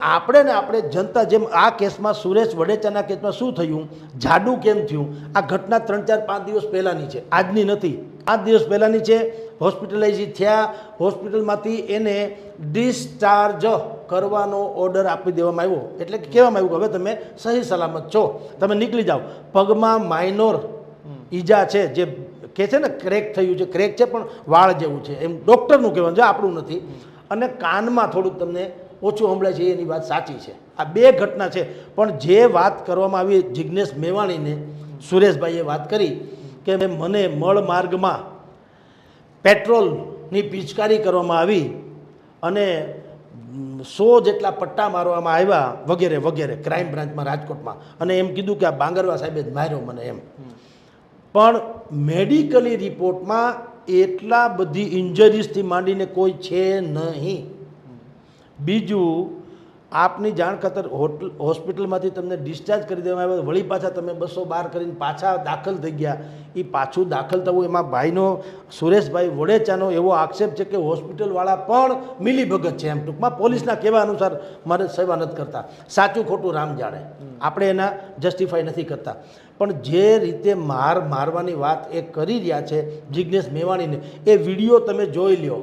આપણે ને આપણે જનતા જેમ આ કેસમાં સુરેશ વડેચાના કેસમાં શું થયું, જાડુ કેમ થયું, આ ઘટના 3-4-5 દિવસ પહેલાંની છે, આજની નથી, 5 દિવસ પહેલાંની છે. હોસ્પિટલાઇઝ થયા, હોસ્પિટલમાંથી એને ડિસ્ચાર્જ કરવાનો ઓર્ડર આપી દેવામાં આવ્યો. એટલે કે કહેવામાં આવ્યું કે હવે તમે સહી સલામત છો, તમે નીકળી જાઓ. પગમાં માઇનોર ઈજા છે, જે કહે છે ને ક્રેક થયું છે, ક્રેક છે પણ વાળ જેવું છે, એમ ડૉક્ટરનું કહેવાનું છે, આપણું નથી. અને કાનમાં થોડુંક તમને ઓછું સંભળાય છે, એની વાત સાચી છે. આ 2 ઘટના છે. પણ જે વાત કરવામાં આવી જિજ્ઞેશ મેવાણીને સુરેશભાઈએ વાત કરી કે મને મળ માર્ગમાં પેટ્રોલની પિચકારી કરવામાં આવી અને 100 જેટલા પટ્ટા મારવામાં આવ્યા વગેરે વગેરે, ક્રાઇમ બ્રાન્ચમાં રાજકોટમાં, અને એમ કીધું કે આ બાંગરવા સાહેબે જ માર્યો મને એમ. પણ મેડિકલી રિપોર્ટમાં એટલા બધી ઇન્જરીઝથી માંડીને કોઈ છે નહીં. બીજું, આપની જાણ ખાતર હોસ્પિટલમાંથી તમને ડિસ્ચાર્જ કરી દેવામાં આવ્યો, વળી પાછા તમે 212 કરીને પાછા દાખલ થઈ ગયા. એ પાછું દાખલ થવું એમાં ભાઈનો, સુરેશભાઈ વડેચાનો એવો આક્ષેપ છે કે હોસ્પિટલવાળા પણ મિલીભગત છે. એમ ટૂંકમાં પોલીસના કહેવા અનુસાર મારે સેવા નથી કરતા. સાચું ખોટું રામ જાણે, આપણે એના જસ્ટિફાઈ નથી કરતા. પણ જે રીતે મારવાની વાત એ કરી રહ્યા છે જિજ્ઞેશ મેવાણીને, એ વિડીયો તમે જોઈ લ્યો.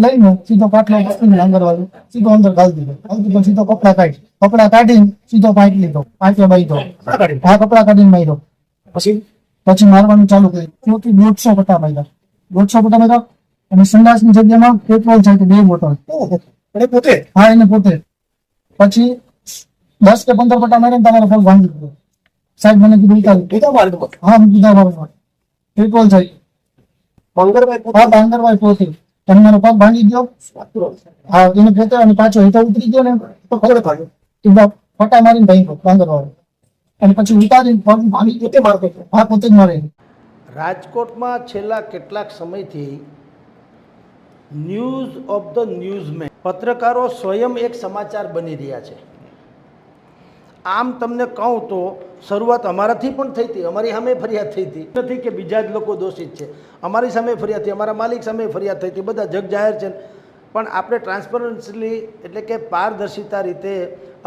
લઈને સીધો પાટલો આંગણવાડી સીધો અંદર ઘાલી દીધો. સીધો કપડા કાઢીને સીધો પાઇટ લીધો, પાઇટે બાંધ્યો. આ કપડા કાઢીને માર્યો. પછી મારવાનું ચાલુ કર્યું. 150 પટ્ટા માર્યા, 150 પટ્ટા માર્યા. અને સંડાસની જગ્યામાં પેટ્રોલ છે 2 બોટલ. પોતે? હા, એને પોતે. પછી 10 કે 15 પટ્ટા મારીને તમારો પગ ભાંગી દીધો. સાહેબ મને કીધું હા, પેટ્રોલ છે. બાંગરભાઈ પોતે. અને મારો પગ ભાંગી ગયો. હા, એને પોતે. અને પાછો હેઠળ ઉતરી ગયો ને તો ફટા મારીને ભાઈ બાંગરવાળો. અને પછી ઉતારીને પગ ભાંગી પોતે મારતો. હા, પોતે જ મારે. રાજકોટમાં છેલ્લા કેટલાક સમયથી ન્યૂઝ ઓફ ધ ન્યૂઝમેન, પત્રકારો સ્વયં એક સમાચાર બની રહ્યા છે. આમ તમને કહું તો શરૂઆત અમારાથી પણ થઈ હતી, અમારી સામે ફરિયાદ થઈ હતી. નથી કે બીજા જ લોકો દોષિત છે, અમારી સામે ફરિયાદ થઈ, અમારા માલિક સામે ફરિયાદ થઈ હતી, બધા જગ જાહેર છે. પણ આપણે ટ્રાન્સપરન્સલી એટલે કે પારદર્શિતા રીતે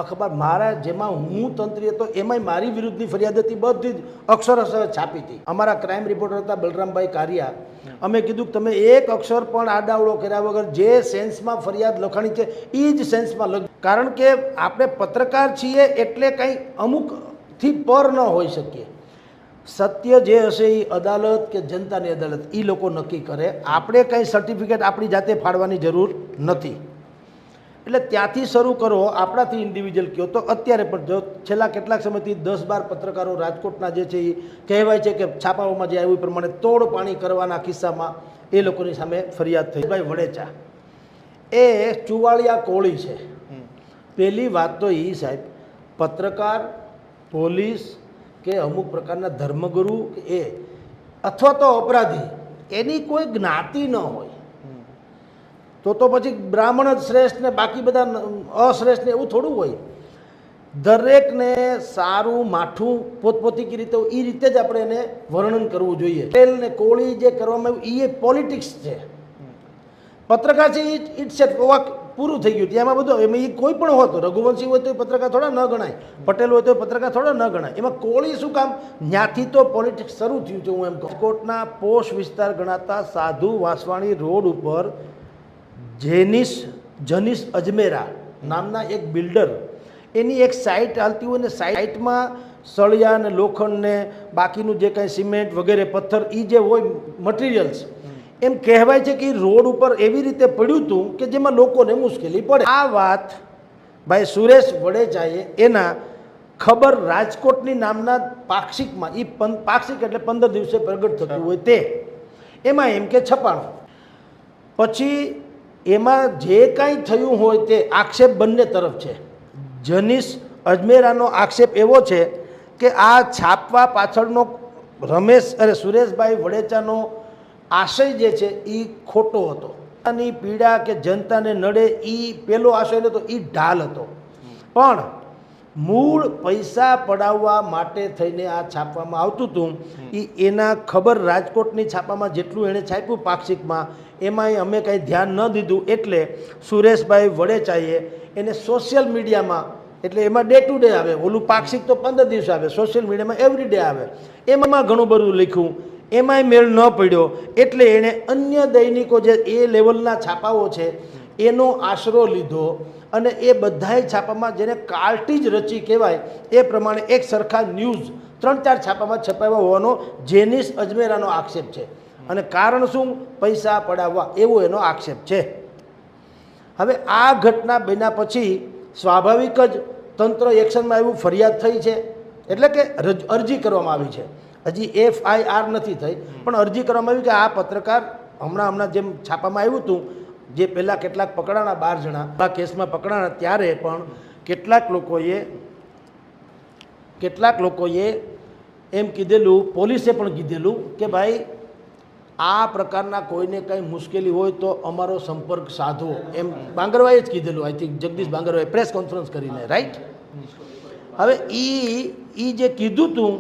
અખબાર, મારા જેમાં હું તંત્રી હતો એમાંય મારી વિરુદ્ધની ફરિયાદ હતી, બધી જ અક્ષરશઃ છાપી હતી. અમારા ક્રાઇમ રિપોર્ટર હતા બલરામભાઈ કારિયા. અમે કીધું કે તમે એક અક્ષર પણ આડાવડો કર્યા વગર જે સેન્સમાં ફરિયાદ લખાણી છે એ જ સેન્સમાં લખ. કારણ કે આપણે પત્રકાર છીએ એટલે કંઈ અમુકથી પર ન હોઈ શકીએ. સત્ય જે હશે એ અદાલત કે જનતાની અદાલત એ લોકો નક્કી કરે. આપણે કંઈ સર્ટિફિકેટ આપણી જાતે ફાડવાની જરૂર નથી. એટલે ત્યાંથી શરૂ કરો, આપણાથી ઇન્ડિવિજ્યુઅલ કહો તો અત્યારે પણ જો છેલ્લા કેટલાક સમયથી 10-12 પત્રકારો રાજકોટના જે છે એ કહેવાય છે કે છાપાઓમાં જે આવ્યું એ પ્રમાણે તોડ પાણી કરવાના કિસ્સામાં એ લોકોની સામે ફરિયાદ થઈ. ભાઈ વડેચા એ ચુવાળિયા કોળી છે. પહેલી વાત તો એ સાહેબ, પત્રકાર, પોલીસ કે અમુક પ્રકારના ધર્મગુરુ કે એ અથવા તો અપરાધી એની કોઈ જ્ઞાતિ ન હોય તો પછી બ્રાહ્મણ જ શ્રેષ્ઠ ને બાકી બધા અશ્રેષ્ઠ ને એવું થોડું હોય. દરેકને સારું માઠું પોતપોતી રીતે એ રીતે જ આપણે એને વર્ણન કરવું જોઈએ. પટેલ ને કોળી જે કરવામાં આવ્યું એ પોલિટિક્સ છે. પત્રકાર છે ઇટ્સ પૂરું થઈ ગયું. એમાં બધું એમાં એ કોઈ પણ હોતો, રઘુવંશી હોય તો પત્રકાર થોડા ન ગણાય, પટેલ હોય તો પત્રકાર થોડા ન ગણાય. એમાં કોળી શું કામ? ત્યાંથી તો પોલિટિક્સ શરૂ થયું છે. હું એમ કહું, રાજકોટના પોશ વિસ્તાર ગણાતા સાધુ વાસવાણી રોડ ઉપર જનીશ અજમેરા નામના એક બિલ્ડર, એની એક સાઇટ હાલતી હોય ને સાઇટમાં સળિયા ને લોખંડ ને બાકીનું જે કાંઈ સિમેન્ટ વગેરે પથ્થર એ જે હોય મટીરિયલ્સ, એમ કહેવાય છે કે રોડ ઉપર એવી રીતે પડ્યું હતું કે જેમાં લોકોને મુશ્કેલી પડે. આ વાત ભાઈ સુરેશ વડેચાએ એના ખબર રાજકોટની નામના પાક્ષિકમાં, એ પાક્ષિક એટલે 15 દિવસે પ્રગટ થતું હોય તે, એમાં એમ કે છપાણું. પછી એમાં જે કાંઈ થયું હોય તે આક્ષેપ બંને તરફ છે. જનીશ અજમેરાનો આક્ષેપ એવો છે કે આ છાપવા પાછળનો સુરેશભાઈ વડેચાનો આશય જે છે એ ખોટો હતો. જનતાની પીડા કે જનતાને નડે એ પેલો આશય નહોતો, એ ઢાલ હતો. પણ મૂળ પૈસા પડાવવા માટે થઈને આ છાપવામાં આવતું હતું. એના ખબર રાજકોટની છાપામાં જેટલું એણે છાપ્યું પાક્ષિકમાં એમાંય અમે કંઈ ધ્યાન ન દીધું, એટલે સુરેશભાઈ વડેચાએ એને સોશિયલ મીડિયામાં, એટલે એમાં ડે ટુ ડે આવે, ઓલું પાક્ષિક તો 15 દિવસ આવે, સોશિયલ મીડિયામાં એવરી ડે આવે, એમાં ઘણું બધું લખ્યું, એમાંય મેળ ન પડ્યો, એટલે એણે અન્ય દૈનિકો જે એ લેવલના છાપાઓ છે એનો આશરો લીધો અને એ બધાય છાપામાં જેને કાર્ટિજ રચી કહેવાય એ પ્રમાણે એક સરખા ન્યૂઝ 3-4 છાપામાં છપાવ્યા હોવાનો જેનિસ અજમેરાનો આક્ષેપ છે. અને કારણ શું? પૈસા પડાવવા, એવો એનો આક્ષેપ છે. હવે આ ઘટના બન્યા પછી સ્વાભાવિક જ તંત્ર એક્શનમાં આવ્યું, ફરિયાદ થઈ છે, એટલે કે અરજી કરવામાં આવી છે. હજી FIR નથી થઈ, પણ અરજી કરવામાં આવી કે આ પત્રકાર હમણાં જેમ છાપામાં આવ્યું હતું, જે પહેલાં કેટલાક પકડાણા 12 જણા આ કેસમાં પકડાણા, ત્યારે પણ કેટલાક લોકોએ એમ કીધેલું, પોલીસે પણ કીધેલું કે ભાઈ આ પ્રકારના કોઈને કંઈ મુશ્કેલી હોય તો અમારો સંપર્ક સાધવો, એમ બાંગરવાએ જ કીધેલું. આઈ થિંક જગદીશ બાંગરવાએ પ્રેસ કોન્ફરન્સ કરીને, રાઈટ? હવે એ જે કીધું હતું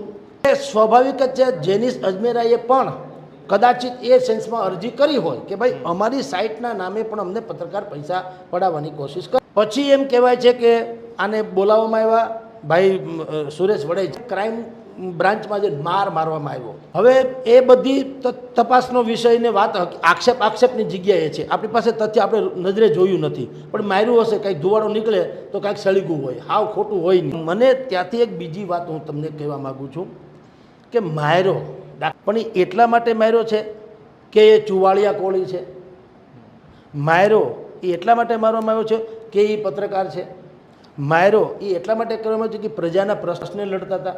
એ સ્વાભાવિક જ છે. જેનિસ અજમેરાએ પણ કદાચિત એ સેન્સમાં અરજી કરી હોય કે ભાઈ અમારી સાઇટના નામે પણ અમને પત્રકાર પૈસા પડાવવાની કોશિશ કરે. પછી એમ કહેવાય છે કે આને બોલાવવામાં આવ્યા, ભાઈ સુરેશ વડેચા ક્રાઇમ બ્રાન્ચમાં જે મારવામાં આવ્યો. હવે એ બધી તપાસનો વિષયને વાત આક્ષેપની જગ્યાએ છે. આપણી પાસે તથ્ય આપણે નજરે જોયું નથી, પણ માર્યું હશે, કંઈક ધુવાડો નીકળે તો કાંઈક સળીગું હોય, હાવ ખોટું હોય નહીં. મને ત્યાંથી એક બીજી વાત હું તમને કહેવા માગું છું કે માર્યો પણ એ એટલા માટે માર્યો છે કે એ ચુવાળિયા કોળી છે. માર્યો એ એટલા માટે મારવામાં આવ્યો છે કે એ પત્રકાર છે. માર્યો એ એટલા માટે કરવામાં આવ્યો છે કે પ્રજાના પ્રશ્ને લડતા હતા.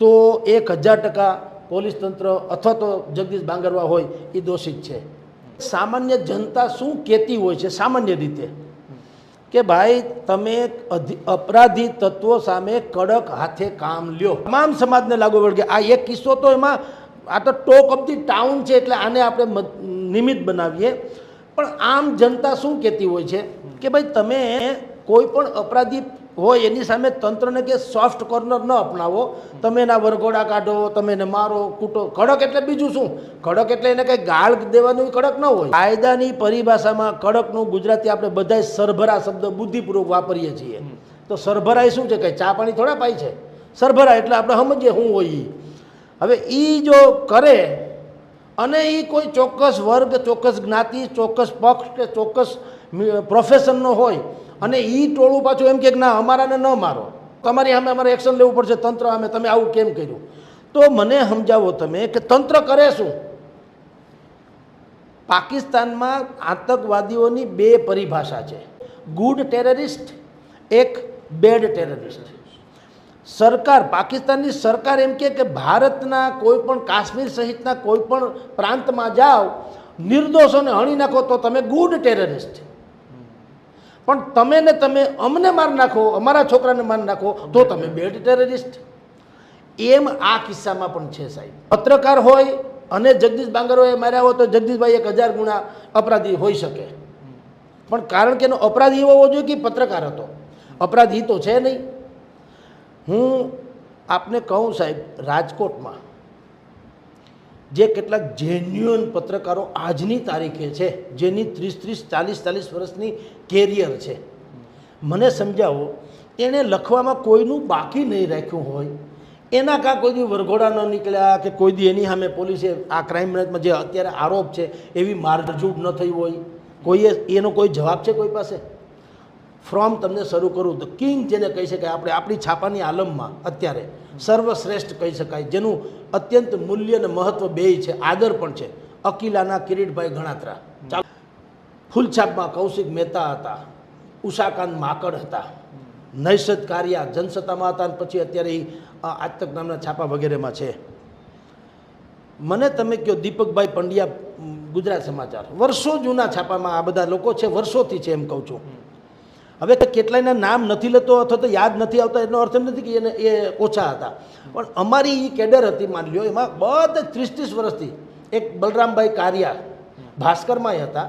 તો 1000% પોલીસ તંત્ર અથવા તો જગદીશ બાંગરવા હોય એ દોષિત છે. સામાન્ય જનતા શું કહેતી હોય છે સામાન્ય રીતે કે ભાઈ તમે અપરાધી તત્વો સામે કડક હાથે કામ લ્યો, તમામ સમાજને લાગુ પડે. આ એક કિસ્સો તો એમાં આ તો ટોક ઓફ ધી ટાઉન છે, એટલે આને આપણે નિમિત્ત બનાવીએ. પણ આમ જનતા શું કહેતી હોય છે કે ભાઈ તમે કોઈ પણ અપરાધી હોય એની સામે તંત્રને કે સોફ્ટ કોર્નર ન અપનાવો, તમે એના વરઘોડા કાઢો, તમે એને મારો કૂટો. કડક એટલે બીજું શું? કડક એટલે એને કંઈ ગાળ દેવાનું કડક ન હોય. કાયદાની પરિભાષામાં કડકનું ગુજરાતી આપણે બધાય સરભરા શબ્દ બુદ્ધિપૂર્વક વાપરીએ છીએ. તો સરભરા એ શું છે? કંઈ ચા પાણી થોડા પાય છે? સરભરા એટલે આપણે સમજીએ શું હોય. હવે એ જો કરે અને એ કોઈ ચોક્કસ વર્ગ, ચોક્કસ જ્ઞાતિ, ચોક્કસ પક્ષ કે ચોક્કસ પ્રોફેશનનો હોય અને એ ટોળું પાછું એમ કે ના અમારાને ન મારો, તમારી સામે અમારે એક્શન લેવું પડશે તંત્ર સામે, તમે આવું કેમ કર્યું? તો મને સમજાવો તમે કે તંત્ર કરે શું? પાકિસ્તાનમાં આતંકવાદીઓની 2 પરિભાષા છે, ગુડ ટેરરિસ્ટ, એક બેડ ટેરરિસ્ટ. સરકાર, પાકિસ્તાનની સરકાર એમ કે ભારતના કોઈ પણ કાશ્મીર સહિતના કોઈ પણ પ્રાંતમાં જાઓ, નિર્દોષોને હણી નાખો તો તમે ગુડ ટેરરિસ્ટ, પણ તમે અમને માર નાખો, અમારા છોકરાને માર નાખો તો તમે બેડ ટેરરિસ્ટ. એમ આ કિસ્સામાં પણ છે સાહેબ. પત્રકાર હોય અને જગદીશ બાંગરોએ માર્યા હોય તો જગદીશભાઈ 1000 ગુણા અપરાધી હોઈ શકે, પણ કારણ કે એનો અપરાધી એવો હોવો જોઈએ કે પત્રકાર હતો. અપરાધી તો છે નહીં. હું આપને કહું સાહેબ, રાજકોટમાં જે કેટલાક જેન્યુઅન પત્રકારો આજની તારીખે છે, જેની 30-40 વર્ષની કેરિયર છે, મને સમજાવો, એણે લખવામાં કોઈનું બાકી નહીં રાખ્યું હોય, એના કાં કોઈ દી વરઘોડા ન નીકળ્યા કે કોઈ દી એની સામે પોલીસે આ ક્રાઇમ બ્રાન્ચમાં જે અત્યારે આરોપ છે એવી મારઝૂડ ન થઈ હોય, કોઈએ એનો કોઈ જવાબ છે કોઈ પાસે? ફ્રોમ તમને શરૂ કરું તો કિંગ જેને કહી શકાય, આપણે આપણી છાપાની આલમમાં અત્યારે સર્વશ્રેષ્ઠ કહી શકાય, જેનું અત્યંત મૂલ્ય અને મહત્ત્વ બેય છે, આદર પણ છે, અકીલાના કિરીટભાઈ ગણાત્રા. ચાલો, ફૂલછાપમાં કૌશિક મહેતા હતા, ઉષાકાંત માકડ હતા, નૈષદ કારિયા જનસત્તામાં હતા, પછી અત્યારે આજ તક નામના છાપા વગેરેમાં છે. મને તમે કહો દીપકભાઈ પંડ્યા ગુજરાત સમાચાર, વર્ષો જૂના છાપામાં આ બધા લોકો છે, વર્ષોથી છે એમ કહું છું. હવે કેટલાયના નામ નથી લેતો અથવા તો યાદ નથી આવતા, એનો અર્થ નથી કે એને એ ઓછા હતા, પણ અમારી એ કેડર હતી, માની લ્યો, એમાં બધા 30 વર્ષથી. એક બલરામભાઈ કારિયા ભાસ્કરમાંય હતા,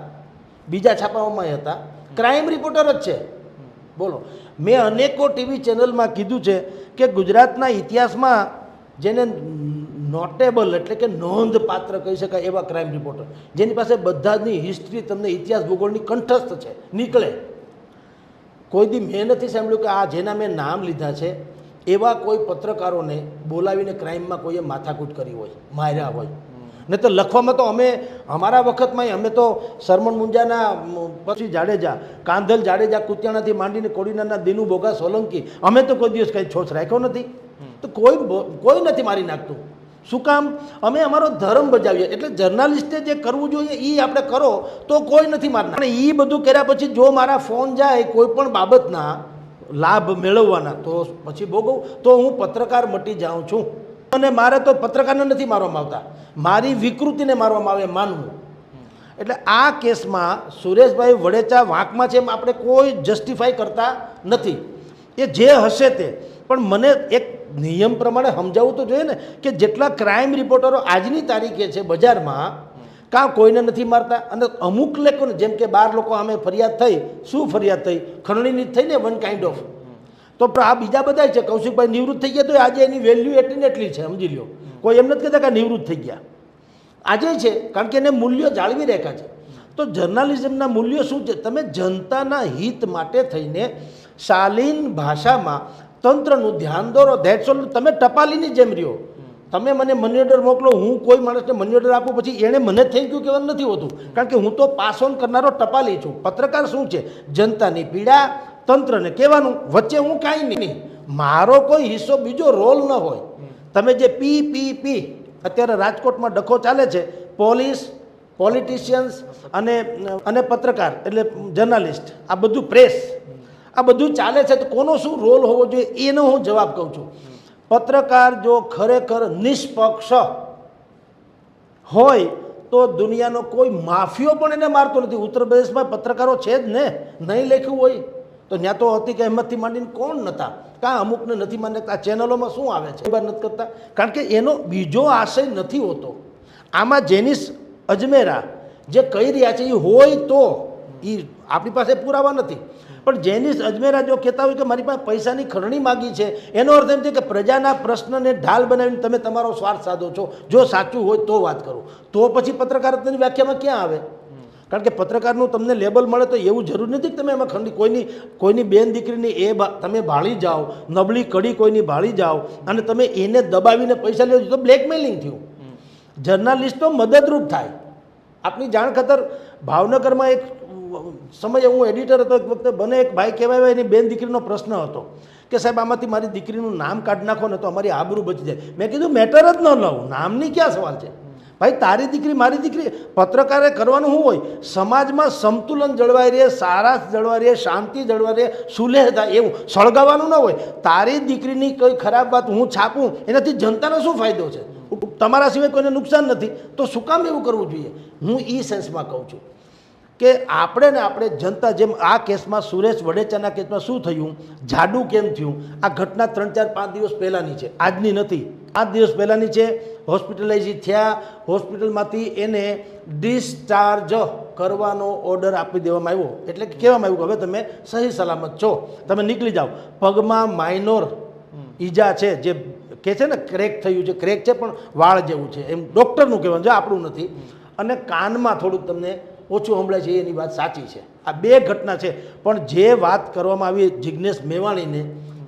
બીજા છાપાઓમાંય હતા, ક્રાઇમ રિપોર્ટર જ છે, બોલો, મેં અનેકો ટીવી ચેનલમાં કીધું છે કે ગુજરાતના ઇતિહાસમાં જેને નોટેબલ એટલે કે નોંધપાત્ર કહી શકાય એવા ક્રાઇમ રિપોર્ટર, જેની પાસે બધાની હિસ્ટ્રી તમને ઇતિહાસ ભૂગોળની કંઠસ્થ છે, નીકળે. કોઈ દી મેં નથી સાંભળ્યું કે આ જેના મેં નામ લીધા છે એવા કોઈ પત્રકારોને બોલાવીને ક્રાઇમમાં કોઈએ માથાકૂટ કરી હોય, માર્યા હોય. ને તો લખવામાં તો અમે અમારા વખતમાં અમે તો સરમણ મુંજાના પછી જાડેજા, કાંધલ જાડેજા, કુતિયાણાથી માંડીને કોડીનારના દીનુ બોગા સોલંકી, અમે તો કોઈ દિવસ કંઈ છોછ રાખ્યો નથી. તો કોઈ નથી મારી નાખતું. શું કામ? અમે અમારો ધર્મ બજાવીએ. એટલે જર્નાલિસ્ટે જે કરવું જોઈએ એ આપણે કરો તો કોઈ નથી મારનાર. અને એ બધું કર્યા પછી જો મારા ફોન જાય કોઈ પણ બાબતના લાભ મેળવવાના તો પછી ભોગવું, તો હું પત્રકાર મટી જાઉં છું. અને મારે તો પત્રકારને નથી મારવામાં આવતા, મારી વિકૃતિને મારવામાં આવે માનવું. એટલે આ કેસમાં સુરેશભાઈ વડેચા વાંકમાં છે એમ આપણે કોઈ જસ્ટિફાઈ કરતા નથી. એ જે હશે તે, પણ મને એક નિયમ પ્રમાણે સમજાવવું તો જોઈએ ને કે જેટલા ક્રાઇમ રિપોર્ટરો આજની તારીખે છે બજારમાં, કાં કોઈને નથી મારતા. અને અમુક લોકોને જેમ કે 12 લોકો સામે ફરિયાદ થઈ, શું ફરિયાદ થઈ? ખંડણીની જ થઈ ને, વન કાઇન્ડ ઓફ. તો આ બીજા બધા છે. કૌશિકભાઈ નિવૃત્ત થઈ ગયા તો આજે એની વેલ્યુ એટલી ને એટલી છે, સમજી લો. કોઈ એમ નથી કહેતા કે નિવૃત્ત થઈ ગયા, આજે છે, કારણ કે એને મૂલ્યો જાળવી રાખ્યા છે. તો જર્નાલિઝમના મૂલ્યો શું છે? તમે જનતાના હિત માટે થઈને શાલીન ભાષામાં તંત્રનું ધ્યાન દોરો. That's all. તમે ટપાલીની જેમ રહ્યો. તમે મને મની ઓર્ડર મોકલો, હું કોઈ માણસને મની ઓર્ડર આપું, પછી એણે મને થેન્ક યુ કહેવાનું નથી હોતું, કારણ કે હું તો પાસ ઓન કરનારો ટપાલી છું. પત્રકાર શું છે? જનતાની પીડા તંત્રને કહેવાનું, વચ્ચે હું કાંઈ નહીં, મારો કોઈ હિસ્સો, બીજો રોલ ન હોય. તમે જે પી અત્યારે રાજકોટમાં ડખો ચાલે છે, પોલીસ, પોલિટિશિયન્સ અને પત્રકાર એટલે જર્નાલિસ્ટ, આ બધું પ્રેસ, આ બધું ચાલે છે. તો કોનો શું રોલ હોવો જોઈએ એનો હું જવાબ કહું છું. પત્રકાર જો ખરેખર નિષ્પક્ષ હોય તો દુનિયાનો કોઈ માફિયો પણ એને મારતો નથી. ઉત્તર પ્રદેશમાં પત્રકારો છે જ ને, નહીં લખ્યું હોય તો ત્યાં તો અતિક અહેમદથી માંડીને કોણ નહોતા, કાં અમુકને નથી માનતા. આ ચેનલોમાં શું આવે છે નથી કરતા, કારણ કે એનો બીજો આશય નથી હોતો. આમાં જેનિસ અજમેરા જે કહી રહ્યા છે એ હોય તો, એ આપણી પાસે પુરાવા નથી, પણ જેનિસ અજમેરા જો કહેતા હોય કે મારી પાસે પૈસાની ખરણી માગી છે, એનો અર્થ એમ છે કે પ્રજાના પ્રશ્નને ઢાલ બનાવીને તમે તમારો સ્વાર્થ સાધો છો. જો સાચું હોય તો વાત કરું, તો પછી પત્રકારત્વની વ્યાખ્યામાં ક્યાં આવે? કારણ કે પત્રકારનું તમને લેબલ મળે તો એવું જરૂર નથી કે તમે એમાં ખંડી કોઈની બેન દીકરીની તમે ભાળી જાઓ, નબળી કડી કોઈની ભાળી જાઓ અને તમે એને દબાવીને પૈસા લેજો તો બ્લેકમેલિંગ થયું. જર્નાલિસ્ટો મદદરૂપ થાય. આપની જાણ ખાતર ભાવનગરમાં એક સમયે હું એડિટર હતો, એક વખતે બને એક ભાઈ કહેવાય, એની બેન દીકરીનો પ્રશ્ન હતો કે સાહેબ આમાંથી મારી દીકરીનું નામ કાઢી નાખો ને તો અમારી આબરૂ બચી જાય. મેં કીધું મેટર જ ન લઉં, નામની ક્યાં સવાલ છે ભાઈ? તારી દીકરી મારી દીકરી. પત્રકારે કરવાનું શું હોય? સમાજમાં સંતુલન જળવાઈ રહે, સારા જળવાઈ રહે, શાંતિ જળવાઈ રહે, સુલેહ થાય એવું સળગાવવાનું ન હોય. તારી દીકરીની કોઈ ખરાબ વાત હું છાપું એનાથી જનતાનો શું ફાયદો છે? તમારા સિવાય કોઈને નુકસાન નથી, તો શું કામ એવું કરવું જોઈએ? હું એ સેન્સમાં કહું છું કે આપણે જનતા, જેમ આ કેસમાં સુરેશ વડેચાના કેસમાં શું થયું, જાડું કેમ થયું, આ ઘટના 3, 4, 5 દિવસ પહેલાંની છે, આજની નથી. 5 દિવસ પહેલાંની છે. હોસ્પિટલાઇઝ થયા, હોસ્પિટલમાંથી એને ડિસ્ચાર્જ કરવાનો ઓર્ડર આપી દેવામાં આવ્યો. એટલે કહેવામાં આવ્યું કે હવે તમે સહી સલામત છો, તમે નીકળી જાઓ. પગમાં માઇનોર ઈજા છે, જે કહે છે ને ક્રેક થયું છે, ક્રેક છે પણ વાળ જેવું છે, એમ ડૉક્ટરનું કહેવાનું છે, આપણું નથી. અને કાનમાં થોડુંક તમને ઓછું સંભળાય છે, એની વાત સાચી છે. આ 2 ઘટના છે. પણ જે વાત કરવામાં આવી જિજ્ઞેશ મેવાણીને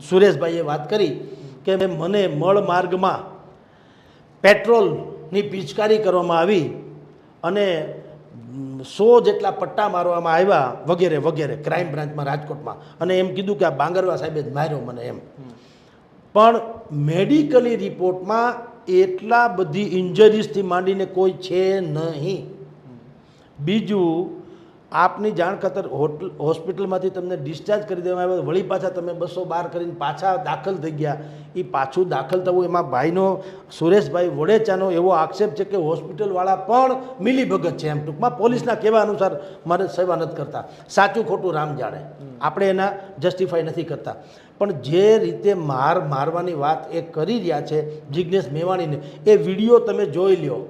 સુરેશભાઈએ વાત કરી કે મને મળ માર્ગમાં પેટ્રોલની પિચકારી કરવામાં આવી અને 100 જેટલા પટ્ટા મારવામાં આવ્યા વગેરે વગેરે, ક્રાઇમ બ્રાન્ચમાં રાજકોટમાં, અને એમ કીધું કે આ બાંગરવા સાહેબે જ માર્યો મને એમ. પણ મેડિકલી રિપોર્ટમાં એટલા બધી ઇન્જરીઝથી માંડીને કોઈ છે નહીં. બીજું, આપની જાણ ખાતર હોસ્પિટલમાંથી તમને ડિસ્ચાર્જ કરી દેવામાં આવ્યા, વળી પાછા તમે 212 કરીને પાછા દાખલ થઈ ગયા. એ પાછું દાખલ થવું એમાં ભાઈનો, સુરેશભાઈ વડેચાનો એવો આક્ષેપ છે કે હોસ્પિટલવાળા પણ મિલીભગત છે. એમ ટૂંકમાં પોલીસના કહેવા અનુસાર મારે સેવા નથી કરતા. સાચું ખોટું રામ જાણે, આપણે એના જસ્ટિફાઈ નથી કરતા. પણ જે રીતે મારવાની વાત એ કરી રહ્યા છે જિજ્ઞેશ મેવાણીને, એ વિડીયો તમે જોઈ લ્યો,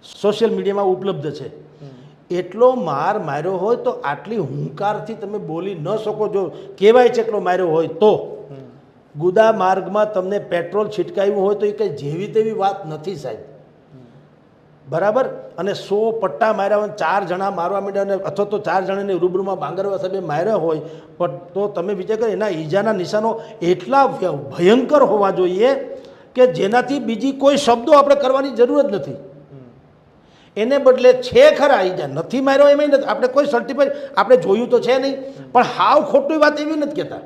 સોશિયલ મીડિયામાં ઉપલબ્ધ છે. એટલો માર માર્યો હોય તો આટલી હુંકારથી તમે બોલી ન શકો. જો કહેવાય છે એટલો માર્યો હોય તો ગુદા માર્ગમાં તમને પેટ્રોલ છિટકાવ્યું હોય તો એ કંઈ જેવી તેવી વાત નથી સાહેબ. બરાબર. અને 100 પટ્ટા માર્યા હોય, 4 જણા મારવા માંડ્યા અને અથવા તો 4 જણાને રૂબરૂમાં બાંગરવા સાહેબે માર્યા હોય, પણ તો તમે વિચાર કરો એના ઈજાના નિશાનો એટલા ભયંકર હોવા જોઈએ કે જેનાથી બીજી કોઈ શબ્દો આપણે કરવાની જરૂર જ નથી. એને બદલે છે ખરા ઈજા, નથી માર્યો એમ નથી, આપણે કોઈ સર્ટિફાઈડ આપણે જોયું તો છે નહીં, પણ હાવ ખોટી વાત એવી નથી કહેતા,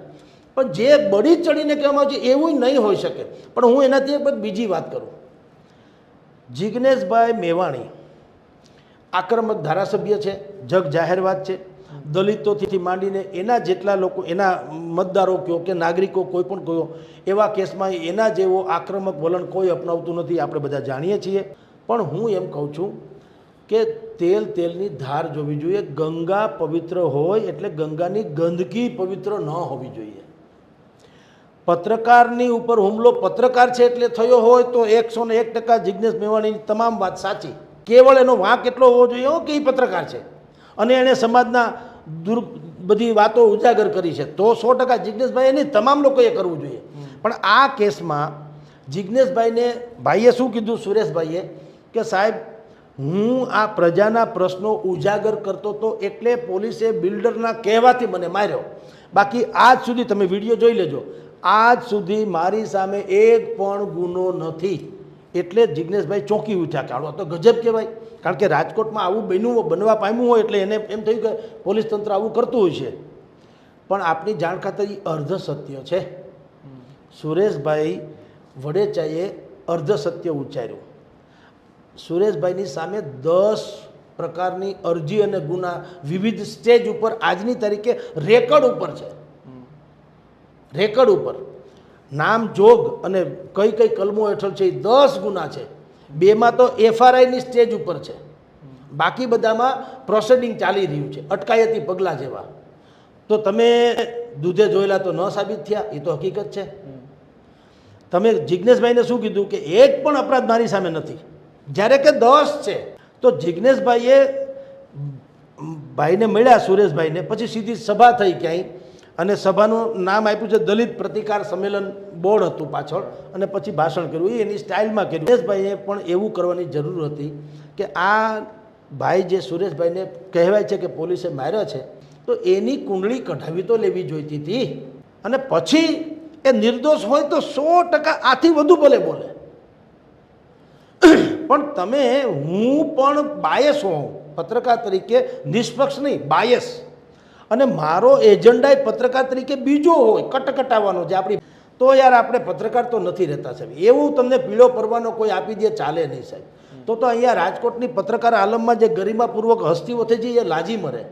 પણ જે બળી ચડીને કહેવામાં આવે છે એવું નહીં હોઈ શકે. પણ હું એનાથી એક બીજી વાત કરું. જિજ્ઞેશભાઈ મેવાણી આક્રમક ધારાસભ્ય છે, જગ જાહેર વાત છે. દલિતોથી માંડીને એના જેટલા લોકો, એના મતદારો કહો કે નાગરિકો કોઈ પણ કહો, એવા કેસમાં એના જેવો આક્રમક વલણ કોઈ અપનાવતું નથી, આપણે બધા જાણીએ છીએ. પણ હું એમ કહું છું કે તેલની ધાર જોવી જોઈએ. ગંગા પવિત્ર હોય એટલે ગંગાની ગંદકી પવિત્ર ન હોવી જોઈએ. પત્રકારની ઉપર હુમલો પત્રકાર છે એટલે થયો હોય તો 101% જિજ્ઞેશ મેવાણીની તમામ વાત સાચી. કેવળ એનો વાંક એટલો હોવો જોઈએ કે એ પત્રકાર છે અને એણે સમાજના બધી વાતો ઉજાગર કરી છે, તો 100% જિજ્ઞેશભાઈ નહીં, તમામ લોકોએ કરવું જોઈએ. પણ આ કેસમાં ભાઈએ શું કીધું, સુરેશભાઈએ, કે સાહેબ હું આ પ્રજાના પ્રશ્નો ઉજાગર કરતો હતો એટલે પોલીસે બિલ્ડરના કહેવાથી મને માર્યો. બાકી આજ સુધી તમે વિડીયો જોઈ લેજો, આજ સુધી મારી સામે એક પણ ગુનો નથી. એટલે જિજ્ઞેશભાઈ ચોંકી ઉઠ્યા કે આવો તો ગજબ કહેવાય. કારણ કે રાજકોટમાં આવું બનવા પામ્યું હોય એટલે એને એમ થયું કે પોલીસ તંત્ર આવું કરતું હોય છે. પણ આપની જાણ ખાતર એ અર્ધ સત્ય છે. સુરેશભાઈ વડેચાએ અર્ધ સત્ય ઉચ્ચાર્યું. સુરેશભાઈની સામે 10 પ્રકારની અરજી અને ગુના વિવિધ સ્ટેજ ઉપર આજની તારીખે રેકર્ડ ઉપર છે. રેકર્ડ ઉપર નામ જોગ અને કઈ કઈ કલમો હેઠળ છે, 10 ગુના છે. 2માં તો FRIની સ્ટેજ ઉપર છે, બાકી બધામાં પ્રોસેડિંગ ચાલી રહ્યું છે, અટકાયતી પગલાં જેવા. તો તમે દૂધે જોયેલા તો ન સાબિત થયા, એ તો હકીકત છે. તમે જિજ્ઞેશભાઈને શું કીધું કે એક પણ અપરાધ મારી સામે નથી, જ્યારે કે 10 છે. તો જિજ્ઞેશભાઈએ ભાઈને મળ્યા, સુરેશભાઈને, પછી સીધી સભા થઈ ક્યાંય, અને સભાનું નામ આપ્યું છે દલિત પ્રતિકાર સંમેલન બોર્ડ હતું પાછળ, અને પછી ભાષણ કર્યું. એની સ્ટાઇલમાં કર્યું. સુરેશભાઈએ પણ એવું કરવાની જરૂર હતી કે આ ભાઈ જે સુરેશભાઈને કહેવાય છે કે પોલીસે માર્યા છે, તો એની કુંડળી કઢાવી તો લેવી જોઈતી હતી. અને પછી એ નિર્દોષ હોય તો 100% આથી વધુ ભલે બોલે. પણ તમે, હું પણ બાયસ હોઉં પત્રકાર તરીકે, નિષ્પક્ષ નહીં, બાયસ, અને મારો એજન્ડા પત્રકાર તરીકે બીજો હોય, કટકટાવવાનો જે આપણી, તો યાર આપણે પત્રકાર તો નથી રહેતા સાહેબ. એવું તમને પીળો પરવાનો કોઈ આપી દે ચાલે નહીં સાહેબ. તો અહીંયા રાજકોટની પત્રકાર આલમમાં જે ગરિમાપૂર્વક હસ્તીઓ થઈ છે એ લાજી મરે.